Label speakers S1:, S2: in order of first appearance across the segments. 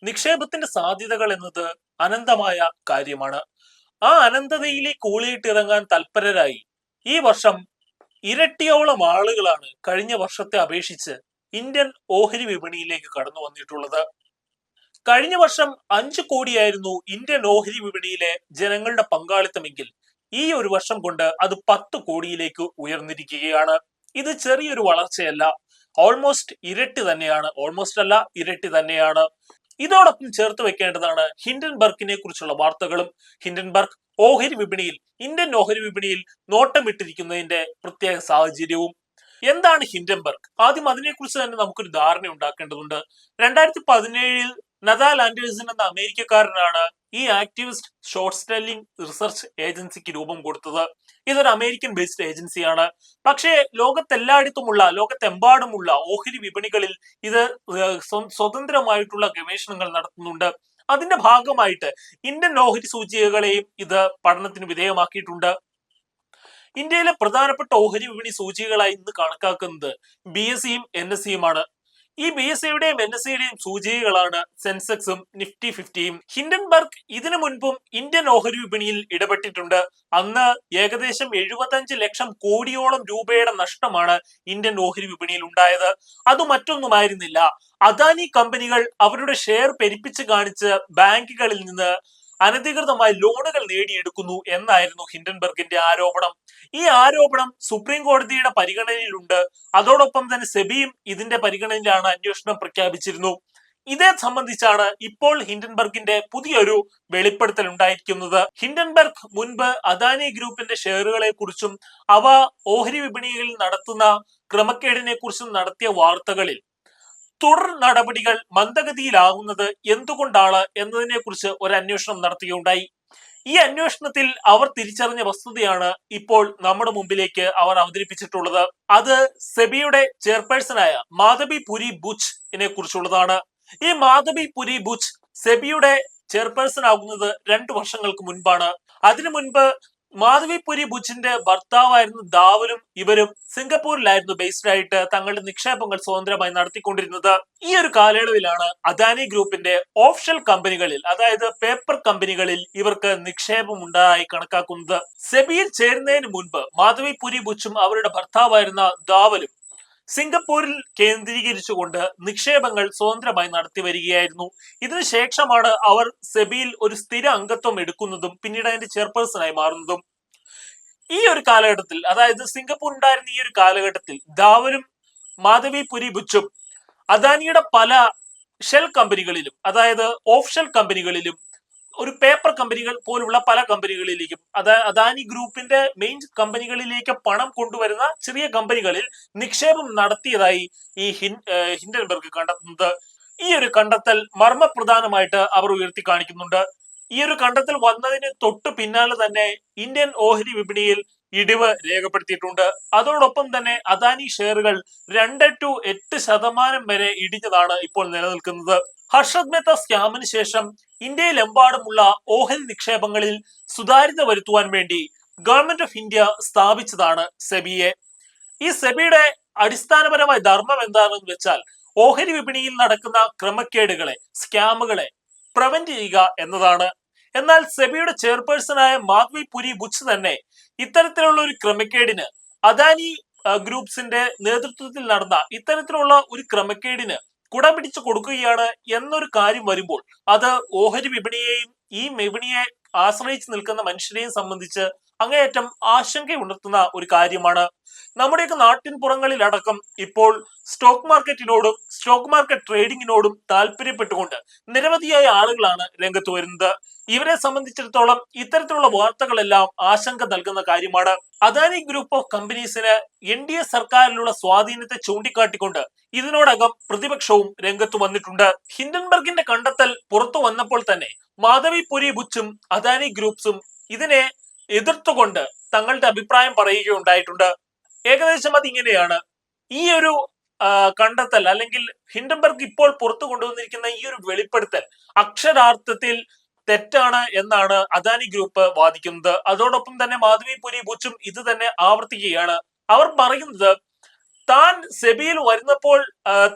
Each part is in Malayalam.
S1: നിക്ഷേപത്തിന്റെ സാധ്യതകൾ എന്നത് അനന്തമായ കാര്യമാണ്. ആ അനന്തതയിലേക്ക് ഊളിയിട്ടിറങ്ങാൻ തൽപരരായി ഈ വർഷം ഇരട്ടിയോളം ആളുകളാണ് കഴിഞ്ഞ വർഷത്തെ അപേക്ഷിച്ച് ഇന്ത്യൻ ഓഹരി വിപണിയിലേക്ക് കടന്നു വന്നിട്ടുള്ളത്. കഴിഞ്ഞ വർഷം 5 കോടിയായിരുന്നു ഇന്ത്യൻ ഓഹരി വിപണിയിലെ ജനങ്ങളുടെ പങ്കാളിത്തമെങ്കിൽ ഈ ഒരു വർഷം കൊണ്ട് അത് 10 കോടിയിലേക്ക് ഉയർന്നിരിക്കുകയാണ്. ഇത് ചെറിയൊരു വളർച്ചയല്ല, ഓൾമോസ്റ്റ് ഇരട്ടി തന്നെയാണ്. ഓൾമോസ്റ്റ് അല്ല, ഇരട്ടി തന്നെയാണ്. ഇതോടൊപ്പം ചേർത്ത് വെക്കേണ്ടതാണ് ഹിൻഡൻബർഗിനെ കുറിച്ചുള്ള വാർത്തകളും. ഹിൻഡൻബർഗ് ഓഹരി വിപണിയിൽ, ഇന്ത്യൻ ഓഹരി വിപണിയിൽ നോട്ടമിട്ടിരിക്കുന്നതിന്റെ പ്രത്യേക സാഹചര്യവും. എന്താണ് ഹിൻഡൻബർഗ്? ആദ്യം അതിനെക്കുറിച്ച് തന്നെ നമുക്കൊരു ധാരണ ഉണ്ടാക്കേണ്ടതുണ്ട്. 2017 നദാൽ ആൻഡേഴ്സൺ എന്ന അമേരിക്കക്കാരനാണ് ഈ ആക്ടിവിസ്റ്റ് ഷോർട്ട് സെല്ലിംഗ് റിസർച്ച് ഏജൻസിക്ക് രൂപം കൊടുത്തത്. ഇതൊരു അമേരിക്കൻ ബേസ്ഡ് ഏജൻസിയാണ്. പക്ഷേ ലോകത്തെമ്പാടുമുള്ള ഓഹരി വിപണികളിൽ ഇത് സ്വതന്ത്രമായിട്ടുള്ള ഗവേഷണങ്ങൾ നടത്തുന്നുണ്ട്. അതിന്റെ ഭാഗമായിട്ട് ഇന്ത്യൻ ഓഹരി സൂചികകളെയും ഇത് പഠനത്തിന് വിധേയമാക്കിയിട്ടുണ്ട്. ഇന്ത്യയിലെ പ്രധാനപ്പെട്ട ഓഹരി വിപണി സൂചികകളായി ഇന്ന് കണക്കാക്കുന്നത് BSEയും NSEയുമാണ്. ഈ BSEയുടെയും NSEയുടെയും സൂചികകളാണ് സെൻസെക്സും നിഫ്റ്റി 50യും. ഹിൻഡൻബർഗ് ഇതിനു മുൻപും ഇന്ത്യൻ ഓഹരി വിപണിയിൽ ഇടപെട്ടിട്ടുണ്ട്. അന്ന് ഏകദേശം 75 ലക്ഷം കോടിയോളം രൂപയുടെ നഷ്ടമാണ് ഇന്ത്യൻ ഓഹരി വിപണിയിൽ ഉണ്ടായത്. അത് മറ്റൊന്നുമായിരുന്നില്ല, അദാനി കമ്പനികൾ അവരുടെ ഷെയർ പെരുപ്പിച്ച് കാണിച്ച് ബാങ്കുകളിൽ നിന്ന് അനധികൃതമായി ലോണുകൾ നേടിയെടുക്കുന്നു എന്നായിരുന്നു ഹിൻഡൻബർഗിന്റെ ആരോപണം. ഈ ആരോപണം സുപ്രീം കോടതിയുടെ പരിഗണനയിലുണ്ട്. അതോടൊപ്പം തന്നെ സെബിയും ഇതിന്റെ പരിഗണനയിലാണ് അന്വേഷണം പ്രഖ്യാപിച്ചിരുന്നു. ഇതേ സംബന്ധിച്ചാണ് ഇപ്പോൾ ഹിൻഡൻബർഗിന്റെ പുതിയൊരു വെളിപ്പെടുത്തൽ ഉണ്ടായിരിക്കുന്നത്. ഹിൻഡൻബർഗ് മുൻപ് അദാനി ഗ്രൂപ്പിന്റെ ഷെയറുകളെ കുറിച്ചും അവ ഓഹരി വിപണികളിൽ നടത്തുന്ന ക്രമക്കേടിനെ കുറിച്ചും നടത്തിയ വാർത്തകളിൽ തുടർ നടപടികൾ മന്ദഗതിയിലാകുന്നത് എന്തുകൊണ്ടാണ് എന്നതിനെ കുറിച്ച് ഒരു അന്വേഷണം നടത്തുകയുണ്ടായി. ഈ അന്വേഷണത്തിൽ അവർ തിരിച്ചറിഞ്ഞ വസ്തുതയാണ് ഇപ്പോൾ നമ്മുടെ മുമ്പിലേക്ക് അവർ അവതരിപ്പിച്ചിട്ടുള്ളത്. അത് സെബിയുടെ ചെയർപേഴ്സണായ മാധവി പുരി ബുച്ചിനെ കുറിച്ചുള്ളതാണ്. ഈ മാധവി പുരി ബുച്ച് സെബിയുടെ ചെയർപേഴ്സൺ ആകുന്നത് 2 വർഷങ്ങൾക്ക് മുൻപാണ്. അതിനു മുൻപ് മാധവി പുരി ബുച്ചിന്റെ ഭർത്താവായിരുന്ന ദാവലും ഇവരും സിംഗപ്പൂരിലായിരുന്നു ബേസ്ഡ് ആയിട്ട് തങ്ങളുടെ നിക്ഷേപങ്ങൾ സ്വതന്ത്രമായി നടത്തിക്കൊണ്ടിരുന്നത്. ഈ ഒരു കാലയളവിലാണ് അദാനി ഗ്രൂപ്പിന്റെ ഓഫ്ഷൽ കമ്പനികളിൽ, അതായത് പേപ്പർ കമ്പനികളിൽ ഇവർക്ക് നിക്ഷേപം ഉണ്ടായി കണക്കാക്കുന്നത്. സെബിയിൽ ചേരുന്നതിന് മുൻപ് മാധവി പുരി ബുച്ചും അവരുടെ ഭർത്താവായിരുന്ന ദാവലും സിംഗപ്പൂരിൽ കേന്ദ്രീകരിച്ചുകൊണ്ട് നിക്ഷേപങ്ങൾ സ്വതന്ത്രമായി നടത്തി വരികയായിരുന്നു. ഇതിനുശേഷമാണ് അവർ സെബിയിൽ ഒരു സ്ഥിര അംഗത്വം എടുക്കുന്നതും പിന്നീട് അതിന്റെ ചെയർപേഴ്സണായി മാറുന്നതും. ഈ ഒരു കാലഘട്ടത്തിൽ, അതായത് സിംഗപ്പൂർ ഉണ്ടായിരുന്ന ഈ ഒരു കാലഘട്ടത്തിൽ ദാവലും മാധവി പുരി ബുച്ചും അദാനിയുടെ പല ഷെൽ കമ്പനികളിലും, അതായത് ഓഫ് ഷെൽ കമ്പനികളിലും ഒരു പേപ്പർ കമ്പനികൾ പോലുള്ള പല കമ്പനികളിലേക്കും, അദാനി ഗ്രൂപ്പിന്റെ മെയിൻ കമ്പനികളിലേക്ക് പണം കൊണ്ടുവരുന്ന ചെറിയ കമ്പനികളിൽ നിക്ഷേപം നടത്തിയതായി ഈ ഹിൻഡൻബർഗ് കണ്ടെത്തുന്നത്. ഈ ഒരു കണ്ടെത്തൽ മർമ്മപ്രധാനമായിട്ട് അവർ ഉയർത്തി കാണിക്കുന്നുണ്ട്. ഈ ഒരു കണ്ടെത്തൽ വന്നതിന് തൊട്ടു പിന്നാലെ തന്നെ ഇന്ത്യൻ ഓഹരി വിപണിയിൽ ഇടിവ് രേഖപ്പെടുത്തിയിട്ടുണ്ട്. അതോടൊപ്പം തന്നെ അദാനി ഷെയറുകൾ 2 to 8% വരെ ഇടിഞ്ഞതാണ് ഇപ്പോൾ നിലനിൽക്കുന്നത്. ഹർഷദ് മേത്ത സ്കാമിന് ശേഷം ഇന്ത്യയിലെമ്പാടുമുള്ള ഓഹരി നിക്ഷേപങ്ങളിൽ സുതാര്യത വരുത്തുവാൻ വേണ്ടി ഗവൺമെന്റ് ഓഫ് ഇന്ത്യ സ്ഥാപിച്ചതാണ് സെബിയെ. ഈ സെബിയുടെ അടിസ്ഥാനപരമായ ധർമ്മം എന്താണെന്ന് വെച്ചാൽ ഓഹരി വിപണിയിൽ നടക്കുന്ന ക്രമക്കേടുകളെ, സ്കാമുകളെ പ്രിവെന്റ് ചെയ്യുക എന്നതാണ്. എന്നാൽ സെബിയുടെ ചെയർപേഴ്സണായ മാധവി പുരി ബുച്ച് തന്നെ ഇത്തരത്തിലുള്ള ഒരു ക്രമക്കേടിന്, അദാനി ഗ്രൂപ്പ്സിന്റെ നേതൃത്വത്തിൽ നടന്ന ഇത്തരത്തിലുള്ള ഒരു ക്രമക്കേടിന് കുടപിടിച്ചു കൊടുക്കുകയാണ് എന്നൊരു കാര്യം വരുമ്പോൾ അത് ഓഹരി വിപണിയെയും ഈ വിപണിയെ ആശ്രയിച്ച് നിൽക്കുന്ന മനുഷ്യരെയും സംബന്ധിച്ച് അങ്ങേയറ്റം ആശങ്കയുണർത്തുന്ന ഒരു കാര്യമാണ്. നമ്മുടെയൊക്കെ നാട്ടിൻ പുറങ്ങളിലടക്കം ഇപ്പോൾ സ്റ്റോക്ക് മാർക്കറ്റിനോടും സ്റ്റോക്ക് മാർക്കറ്റ് ട്രേഡിങ്ങിനോടും താല്പര്യപ്പെട്ടുകൊണ്ട് നിരവധിയായ ആളുകളാണ് രംഗത്ത് വരുന്നത്. ഇവരെ സംബന്ധിച്ചിടത്തോളം ഇത്തരത്തിലുള്ള വാർത്തകളെല്ലാം ആശങ്ക നൽകുന്ന കാര്യമാണ്. അദാനി ഗ്രൂപ്പ് ഓഫ് കമ്പനീസിന് NDA സർക്കാരിലുള്ള സ്വാധീനത്തെ ചൂണ്ടിക്കാട്ടിക്കൊണ്ട് ഇതിനോടകം പ്രതിപക്ഷവും രംഗത്ത് വന്നിട്ടുണ്ട്. ഹിൻഡൻബർഗിന്റെ കണ്ടെത്തൽ പുറത്തു വന്നപ്പോൾ തന്നെ മാധവി പുരി ബുച്ചും അദാനി ഗ്രൂപ്പ്സും ഇതിനെ എതിർത്തുകൊണ്ട് തങ്ങളുടെ അഭിപ്രായം പറയുകയുണ്ടായിട്ടുണ്ട്. ഏകദേശം അതിങ്ങനെയാണ്. ഈ ഒരു കണ്ടെത്തൽ അല്ലെങ്കിൽ ഹിൻഡൻബർഗ് ഇപ്പോൾ പുറത്തു കൊണ്ടുവന്നിരിക്കുന്ന ഈ ഒരു വെളിപ്പെടുത്തൽ അക്ഷരാർത്ഥത്തിൽ തെറ്റാണ് എന്നാണ് അദാനി ഗ്രൂപ്പ് വാദിക്കുന്നത്. അതോടൊപ്പം തന്നെ മാധവി പുരി ബുച്ചും ഇത് തന്നെ ആവർത്തിക്കുകയാണ്. അവർ പറയുന്നത് താൻ സെബിയിൽ വരുന്നപ്പോൾ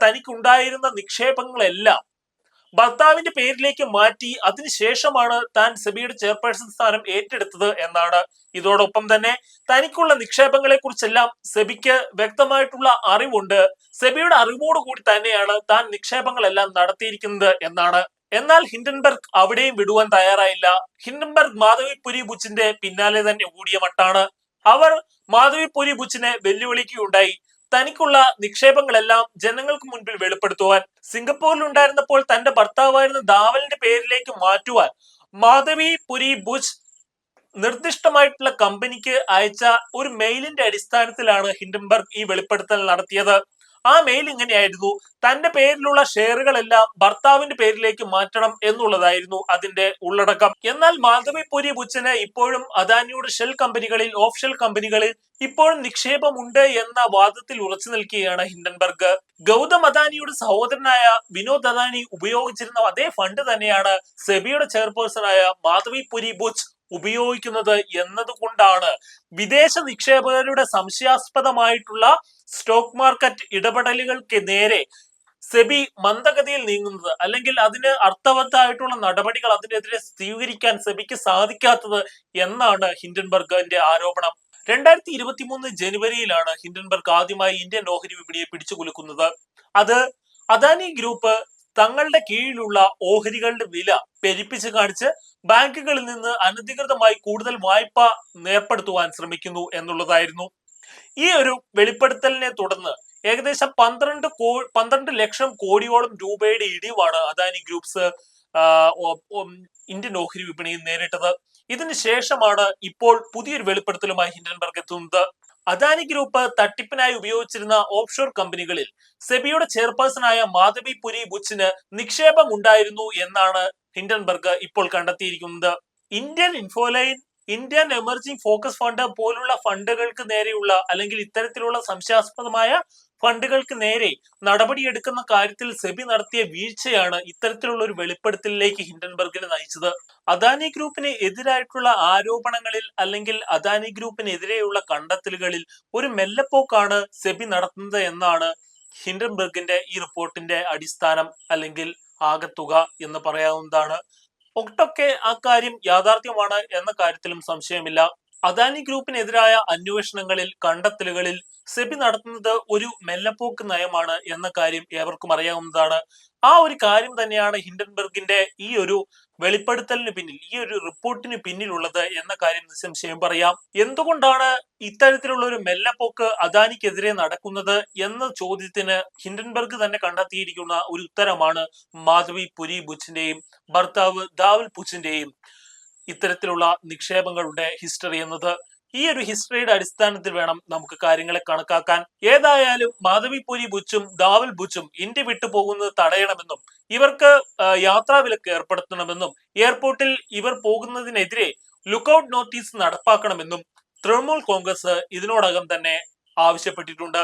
S1: തനിക്കുണ്ടായിരുന്ന നിക്ഷേപങ്ങളെല്ലാം ഭർത്താവിന്റെ പേരിലേക്ക് മാറ്റി അതിനുശേഷമാണ് താൻ സെബിയുടെ ചെയർപേഴ്സൺ സ്ഥാനം ഏറ്റെടുത്തത് എന്നാണ്. ഇതോടൊപ്പം തന്നെ തനിക്കുള്ള നിക്ഷേപങ്ങളെ കുറിച്ചെല്ലാം സെബിക്ക് വ്യക്തമായിട്ടുള്ള അറിവുണ്ട്. സെബിയുടെ അറിവോടുകൂടി തന്നെയാണ് താൻ നിക്ഷേപങ്ങളെല്ലാം നടത്തിയിരിക്കുന്നത് എന്നാണ്. എന്നാൽ ഹിൻഡൻബർഗ് അവിടെയും വിടുവാൻ തയ്യാറായില്ല. ഹിൻഡൻബർഗ് മാധവിപുരി ബുച്ചിന്റെ പിന്നാലെ തന്നെ ഓടിയ മട്ടാണ്. അവർ മാധവിപുരി ബുച്ചിനെ വെല്ലുവിളിക്കുകയുണ്ടായി. തനിക്കുള്ള നിക്ഷേപങ്ങളെല്ലാം ജനങ്ങൾക്ക് മുൻപിൽ വെളിപ്പെടുത്തുവാൻ. സിംഗപ്പൂരിൽ ഉണ്ടായിരുന്നപ്പോൾ തന്റെ ഭർത്താവായിരുന്ന ദാവലിന്റെ പേരിലേക്ക് മാറ്റുവാൻ മാധവിപുരി ബുച്ച് നിർദ്ദിഷ്ടമായിട്ടുള്ള കമ്പനിക്ക് അയച്ച ഒരു മെയിലിന്റെ അടിസ്ഥാനത്തിലാണ് ഹിൻഡൻബർഗ് ഈ വെളിപ്പെടുത്തൽ നടത്തിയത്. ആ മെയിൽ ഇങ്ങനെയായിരുന്നു: തന്റെ പേരിലുള്ള ഷെയറുകളെല്ലാം ഭർത്താവിന്റെ പേരിലേക്ക് മാറ്റണം എന്നുള്ളതായിരുന്നു അതിന്റെ ഉള്ളടക്കം. എന്നാൽ മാധവിപുരി ബുച്ചിന് ഇപ്പോഴും അദാനിയുടെ ഷെൽ കമ്പനികളിൽ, ഓഫ് ഷെൽ കമ്പനികളിൽ ഇപ്പോഴും നിക്ഷേപമുണ്ട് എന്ന വാദത്തിൽ ഉറച്ചു നിൽക്കുകയാണ് ഹിൻഡൻബർഗ്. ഗൗതം അദാനിയുടെ സഹോദരനായ വിനോദ് അദാനി ഉപയോഗിച്ചിരുന്ന അതേ ഫണ്ട് തന്നെയാണ് സെബിയുടെ ചെയർപേഴ്സണായ മാധവിപുരി ബുച്ച് ഉപയോഗിക്കുന്നത് എന്നതുകൊണ്ടാണ് വിദേശ നിക്ഷേപകരുടെ സംശയാസ്പദമായിട്ടുള്ള സ്റ്റോക്ക് മാർക്കറ്റ് ഇടപെടലുകൾക്ക് നേരെ സെബി മന്ദഗതിയിൽ നീങ്ങുന്നത്, അല്ലെങ്കിൽ അതിന് അർത്ഥവത്തായിട്ടുള്ള നടപടികൾ അതിനെതിരെ സ്വീകരിക്കാൻ സെബിക്ക് സാധിക്കാത്തത് എന്നാണ് ഹിൻഡൻബർഗിന്റെ ആരോപണം. 2023 ജനുവരിയിലാണ് ഹിൻഡൻബർഗ് ആദ്യമായി ഇന്ത്യൻ ഓഹരി വിപണിയെ പിടിച്ചുകുലുക്കുന്നത്. അത് അദാനി ഗ്രൂപ്പ് തങ്ങളുടെ കീഴിലുള്ള ഓഹരികളുടെ വില പെരുപ്പിച്ച് കാണിച്ച് ബാങ്കുകളിൽ നിന്ന് അനധികൃതമായി കൂടുതൽ വായ്പ ഏർപ്പെടുത്തുവാൻ ശ്രമിക്കുന്നു എന്നുള്ളതായിരുന്നു. ഈ ഒരു വെളിപ്പെടുത്തലിനെ തുടർന്ന് ഏകദേശം 12 ലക്ഷം കോടിയോളം രൂപയുടെ ഇടിവാണ് അദാനി ഗ്രൂപ്പ്സ് ഇന്ത്യൻ ഓഹരി വിപണിയിൽ നേരിട്ടത്. ഇതിനു ശേഷമാണ് ഇപ്പോൾ പുതിയൊരു വെളിപ്പെടുത്തലുമായി ഹിൻഡൻബർഗ് എത്തുന്നത്. അദാനി ഗ്രൂപ്പ് തട്ടിപ്പിനായി ഉപയോഗിച്ചിരുന്ന ഓഫ്ഷോർ കമ്പനികളിൽ സെബിയുടെ ചെയർപേഴ്സണായ മാധവിപുരി ബുച്ചിന് നിക്ഷേപം ഉണ്ടായിരുന്നു എന്നാണ് ഹിൻഡൻബർഗ് ഇപ്പോൾ കണ്ടെത്തിയിരിക്കുന്നത്. Indian Infoline, Indian emerging focus fund പോലുള്ള ഫണ്ടുകൾക്ക് നേരെയുള്ള, അല്ലെങ്കിൽ ഇത്തരത്തിലുള്ള സംശയാസ്പദമായ ഫണ്ടുകൾക്ക് നേരെ നടപടിയെടുക്കുന്ന കാര്യത്തിൽ സെബി നടത്തിയ വീഴ്ചയാണ് ഇത്തരത്തിലുള്ള ഒരു വെളിപ്പെടുത്തലിലേക്ക് ഹിൻഡൻബർഗിനെ നയിച്ചത്. അദാനി ഗ്രൂപ്പിന് എതിരായിട്ടുള്ള ആരോപണങ്ങളിൽ, അല്ലെങ്കിൽ അദാനി ഗ്രൂപ്പിനെതിരെയുള്ള കണ്ടെത്തലുകളിൽ ഒരു മെല്ലെപ്പോക്കാണ് സെബി നടത്തുന്നത് എന്നാണ് ഹിൻഡൻബർഗിന്റെ ഈ റിപ്പോർട്ടിന്റെ അടിസ്ഥാനം, അല്ലെങ്കിൽ ആകത്തുക എന്ന് പറയാവുന്നതാണ്. ഒട്ടൊക്കെ ആ കാര്യം യാഥാർത്ഥ്യമാണ് എന്ന കാര്യത്തിലും സംശയമില്ല. അദാനി ഗ്രൂപ്പിനെതിരായ അന്വേഷണങ്ങളിൽ, കണ്ടെത്തലുകളിൽ സെബി നടത്തുന്നത് ഒരു മെല്ലപ്പോക്ക് നയമാണ് എന്ന കാര്യം ഏവർക്കും അറിയാവുന്നതാണ്. ആ ഒരു കാര്യം തന്നെയാണ് ഹിൻഡൻബർഗിന്റെ ഈ ഒരു വെളിപ്പെടുത്തലിന് പിന്നിൽ, ഈ ഒരു റിപ്പോർട്ടിന് പിന്നിലുള്ളത് എന്ന കാര്യം നിസ്സംശയം പറയാം. എന്തുകൊണ്ടാണ് ഇത്തരത്തിലുള്ള ഒരു മെല്ലപ്പോക്ക് അദാനിക്കെതിരെ നടക്കുന്നത് എന്ന ചോദ്യത്തിന് ഹിൻഡൻബർഗ് തന്നെ കണ്ടെത്തിയിരിക്കുന്ന ഒരു ഉത്തരമാണ് മാധവിപുരി ബുച്ചിന്റെയും ഭർത്താവ് ദാവൽ ബുച്ചിന്റെയും ഇത്തരത്തിലുള്ള നിക്ഷേപങ്ങളുടെ ഹിസ്റ്ററി എന്നത്. ഈ ഒരു ഹിസ്റ്ററിയുടെ അടിസ്ഥാനത്തിൽ വേണം നമുക്ക് കാര്യങ്ങളെ കണക്കാക്കാൻ. ഏതായാലും മാധവിപുരി ബുച്ചും ദാവൽ ബുച്ചും ഇന്ത്യ വിട്ടു പോകുന്നത് തടയണമെന്നും ഇവർക്ക് യാത്രാവിലക്ക് ഏർപ്പെടുത്തണമെന്നും എയർപോർട്ടിൽ ഇവർ പോകുന്നതിനെതിരെ ലുക്കൌട്ട് നോട്ടീസ് നടപ്പാക്കണമെന്നും തൃണമൂൽ കോൺഗ്രസ് ഇതിനോടകം തന്നെ ആവശ്യപ്പെട്ടിട്ടുണ്ട്.